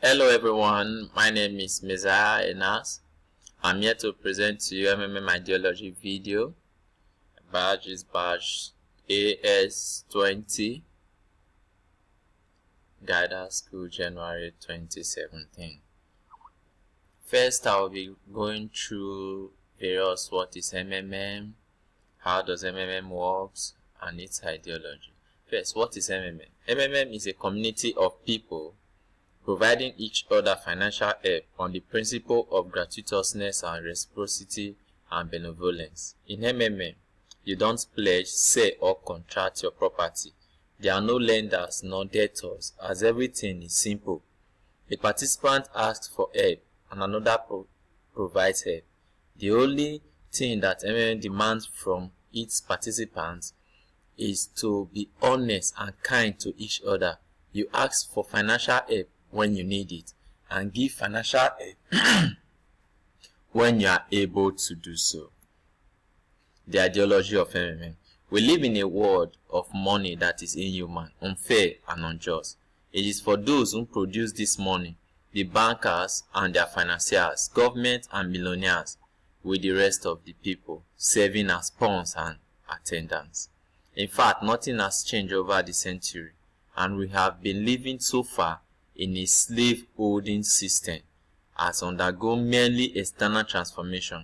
Hello everyone, my name is Messiah Enas. I'm here to present to you MMM ideology video. Badge is badge AS20, Guidance School January 2017. First, I'll be going through various what is MMM, how does MMM works, and its ideology. First, what is MMM? MMM is a community of people providing each other financial help on the principle of gratuitousness and reciprocity and benevolence. In MMM, you don't pledge, sell or contract your property. There are no lenders nor debtors, as everything is simple. A participant asks for help and another provides help. The only thing that MMM demands from its participants is to be honest and kind to each other. You ask for financial help when you need it and give financial help when you are able to do so. The ideology of MMM. We live in a world of money that is inhuman, unfair and unjust. It is for those who produce this money, the bankers and their financiers, government and millionaires, with the rest of the people serving as pawns and attendants. In fact, nothing has changed over the century, and we have been living so far in a slave-holding system has undergone merely external transformation.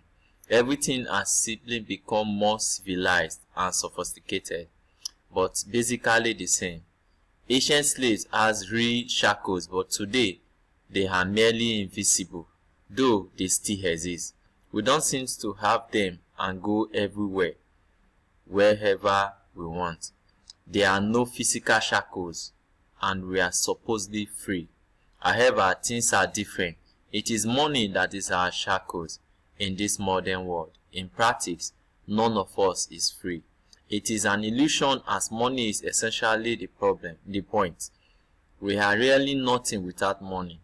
Everything has simply become more civilized and sophisticated, but basically the same. Ancient slaves has real shackles, but today they are merely invisible, though they still exist. We don't seem to have them and go everywhere, wherever we want. There are no physical shackles, and we are supposedly free. However, things are different. It is money that is our shackles in this modern world. In practice, none of us is free. It is an illusion, as money is essentially the point. We are really nothing without money.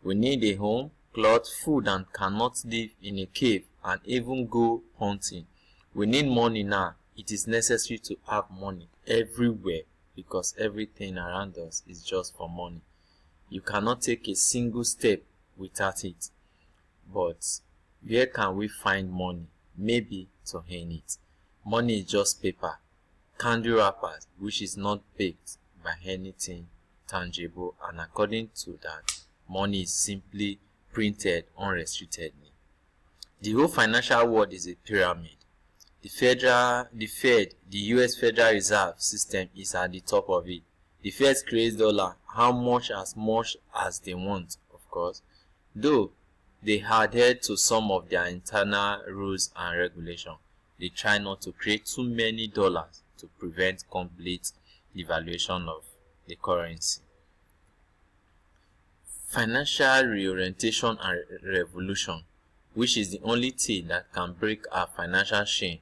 We need a home, clothes, food, and cannot live in a cave and even go hunting. We need money now. It is necessary to have money everywhere, because everything around us is just for money. You cannot take a single step without it. But where can we find money? Maybe to earn it. Money is just paper, candy wrappers, which is not baked by anything tangible, and according to that, money is simply printed unrestrictedly. The whole financial world is a pyramid. The Fed, the US Federal Reserve System is at the top of it. The Fed creates dollar how much as they want, of course, though they adhere to some of their internal rules and regulations. They try not to create too many dollars to prevent complete devaluation of the currency. Financial reorientation and revolution, which is the only thing that can break our financial chain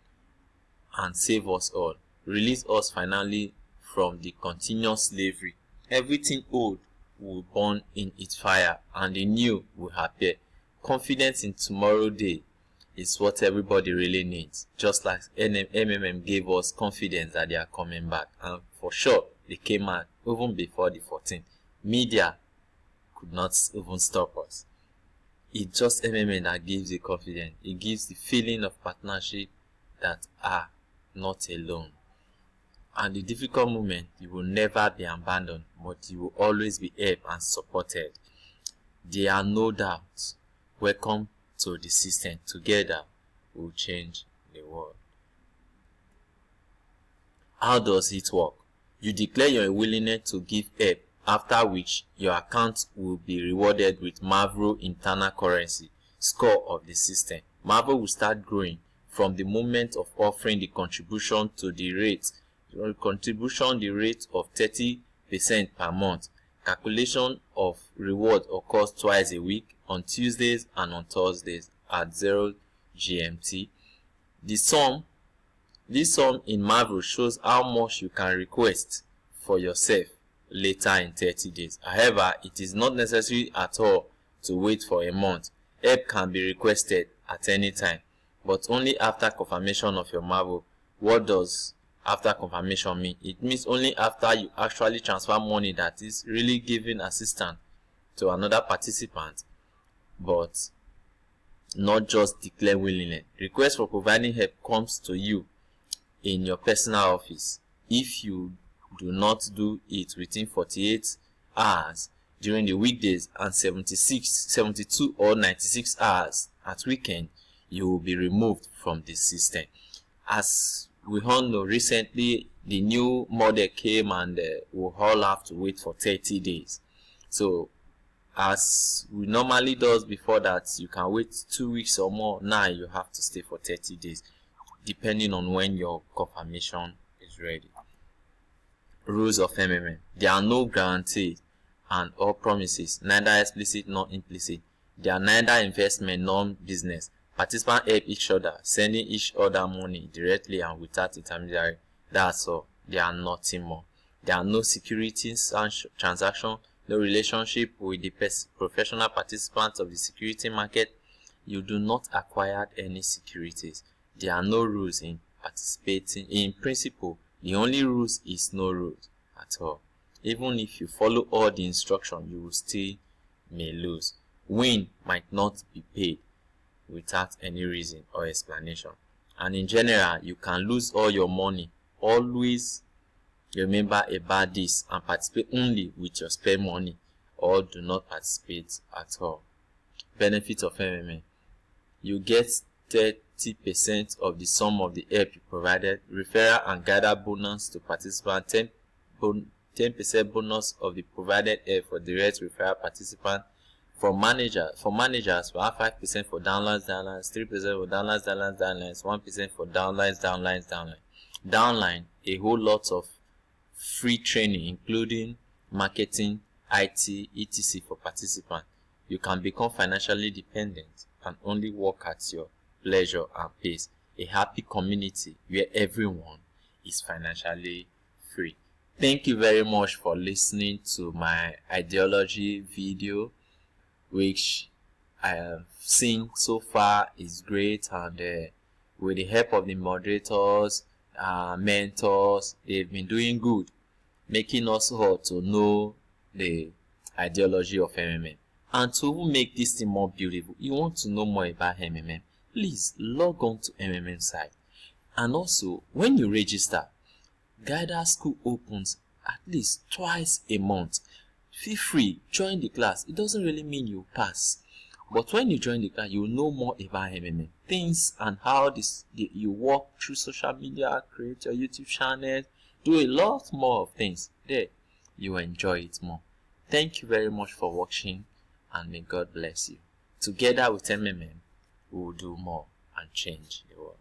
and save us all, release us finally from the continuous slavery. Everything old will burn in its fire and the new will appear. Confidence in tomorrow day is what everybody really needs, just like MMM gave us confidence that they are coming back, and for sure they came out even before the 14th. Media could not even stop us. It's just MMM that gives the confidence. It gives the feeling of partnership that not alone. And the difficult moment, you will never be abandoned, but you will always be helped and supported. There are no doubts. Welcome to the system. Together, we will change the world. How does it work? You declare your willingness to give help, after which your account will be rewarded with Marvel internal currency score of the system. Marvel will start growing from the moment of offering the contribution to the rate of 30% per month. Calculation of reward occurs twice a week, on Tuesdays and on Thursdays at 0 GMT. This sum in Marvel shows how much you can request for yourself later in 30 days. However, it is not necessary at all to wait for a month. Help can be requested at any time, but only after confirmation of your Marvel. What does after confirmation mean? It means only after you actually transfer money that is really giving assistance to another participant, but not just declare willingness. Request for providing help comes to you in your personal office. If you do not do it within 48 hours during the weekdays and 76, 72 or 96 hours at weekend, you will be removed from the system. As we all know, recently the new model came and we all have to wait for 30 days. So as we normally does before that, you can wait 2 weeks or more. Now you have to stay for 30 days depending on when your confirmation is ready. Rules of MMM. There are no guarantees and or promises, neither explicit nor implicit. They are neither investment nor business. Participants help each other, sending each other money directly and without intermediary. That's all. They are nothing more. There are no securities transaction, no relationship with the professional participants of the security market. You do not acquire any securities. There are no rules in participating. In principle, the only rules is no rules at all. Even if you follow all the instructions, you will still may lose. Win might not be paid without any reason or explanation. And in general, you can lose all your money. Always remember about this and participate only with your spare money, or do not participate at all. Benefits of MMM. You get 30% of the sum of the help you provided. Referral and gather bonus to participant. 10% bonus of the provided help for direct referral participant. For managers, we have 5% for downlines, 3% for downlines, 1% for downlines. Downline, a whole lot of free training, including marketing, IT, etc. for participants. You can become financially dependent and only work at your pleasure and pace. A happy community where everyone is financially free. Thank you very much for listening to my ideology video, which I have seen so far is great, and with the help of the moderators, mentors, they've been doing good, making us all to know the ideology of MMM. And to make this thing more beautiful, you want to know more about MMM, please log on to MMM site. And also, when you register, Guided School opens at least twice a month. Feel free, join the class. It doesn't really mean you pass, but when you join the class, you will know more about MMM things and how you work through social media, create your YouTube channel, do a lot more of things. There, you will enjoy it more. Thank you very much for watching, and may God bless you. Together with MMM, we will do more and change the world.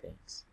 Thanks.